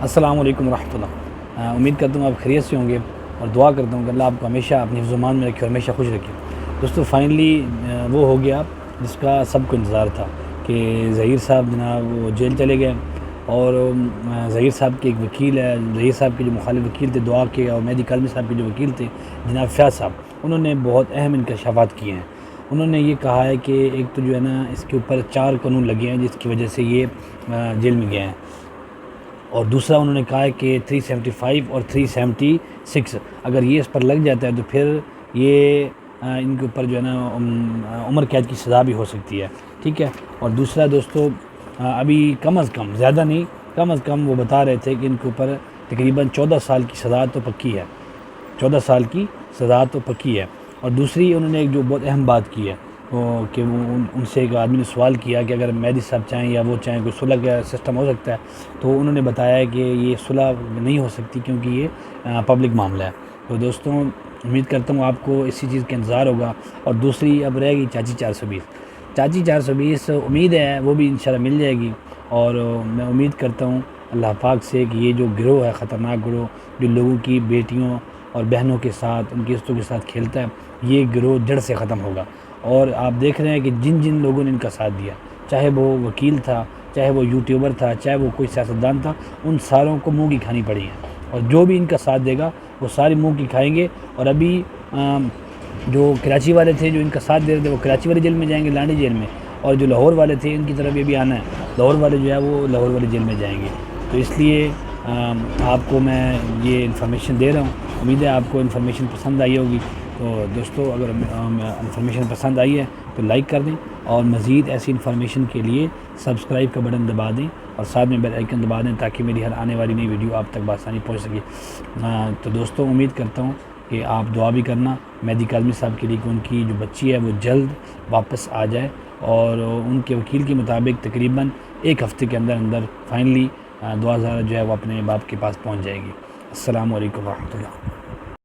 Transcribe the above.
السلام علیکم ورحمۃ اللہ۔ امید کرتا ہوں آپ خیریت سے ہوں گے اور دعا کرتا ہوں کہ اللہ آپ کو ہمیشہ اپنی حفظ و امان میں رکھے اور ہمیشہ خوش رکھے۔ دوستو فائنلی وہ ہو گیا جس کا سب کو انتظار تھا کہ ظہیر صاحب جناب وہ جیل چلے گئے، اور ظہیر صاحب کے ایک وکیل ہے، ظہیر صاحب کے جو مخالف وکیل تھے دعا کے، اور مہدی کاظمی صاحب کے جو وکیل تھے جناب فیاض صاحب، انہوں نے بہت اہم انکشافات کیے ہیں۔ انہوں نے یہ کہا ہے کہ ایک تو جو ہے نا اس کے اوپر 4 قانون لگے ہیں جس کی وجہ سے یہ جیل میں گئے ہیں، اور دوسرا انہوں نے کہا ہے کہ 375 اور 376 اگر یہ اس پر لگ جاتا ہے تو پھر یہ ان کے اوپر جو ہے نا عمر قید کی سزا بھی ہو سکتی ہے، ٹھیک ہے۔ اور دوسرا دوستو ابھی کم از کم، زیادہ نہیں، کم از کم وہ بتا رہے تھے کہ ان کے اوپر تقریباً 14 سال کی سزا تو پکی ہے، 14 سال کی سزا تو پکی ہے۔ اور دوسری انہوں نے ایک جو بہت اہم بات کی ہے کہ وہ ان سے ایک آدمی نے سوال کیا کہ اگر مہدی صاحب چاہیں یا وہ چاہیں کوئی صلح کا سسٹم ہو سکتا ہے، تو انہوں نے بتایا ہے کہ یہ صلح نہیں ہو سکتی کیونکہ یہ پبلک معاملہ ہے۔ تو دوستوں امید کرتا ہوں آپ کو اسی چیز کا انتظار ہوگا۔ اور دوسری اب رہے گی چاچی 420، چاچی 420 امید ہے وہ بھی انشاءاللہ مل جائے گی، اور میں امید کرتا ہوں اللہ پاک سے کہ یہ جو گروہ ہے، خطرناک گروہ جو لوگوں کی بیٹیوں اور بہنوں کے ساتھ، ان کی عزتوں کے ساتھ کھیلتا ہے، یہ گروہ جڑ سے ختم ہوگا۔ اور آپ دیکھ رہے ہیں کہ جن جن لوگوں نے ان کا ساتھ دیا، چاہے وہ وکیل تھا، چاہے وہ یوٹیوبر تھا، چاہے وہ کوئی سیاستدان تھا، ان ساروں کو منہ کی کھانی پڑی ہے، اور جو بھی ان کا ساتھ دے گا وہ سارے منہ کی کھائیں گے۔ اور ابھی جو کراچی والے تھے جو ان کا ساتھ دے رہے تھے وہ کراچی والی جیل میں جائیں گے، لانڈی جیل میں، اور جو لاہور والے تھے ان کی طرف یہ بھی آنا ہے، لاہور والے جو ہے وہ لاہور والی جیل میں جائیں گے۔ تو اس لیے آپ کو میں یہ انفارمیشن دے رہا ہوں، امید ہے آپ کو انفارمیشن پسند آئی ہوگی۔ تو دوستو اگر انفارمیشن پسند آئی ہے تو لائک کر دیں، اور مزید ایسی انفارمیشن کے لیے سبسکرائب کا بٹن دبا دیں، اور ساتھ میں بیل آئیکن دبا دیں تاکہ میری ہر آنے والی نئی ویڈیو آپ تک بآسانی پہنچ سکے۔ تو دوستو امید کرتا ہوں کہ آپ دعا بھی کرنا مہدی کاظمی صاحب کے لیے کہ ان کی جو بچی ہے وہ جلد واپس آ جائے، اور ان کے وکیل کے مطابق تقریباً 1 ہفتے کے اندر اندر فائنلی دعا زارہ جو ہے وہ اپنے باپ کے پاس پہنچ جائے گی۔ السلام علیکم ورحمۃ اللہ۔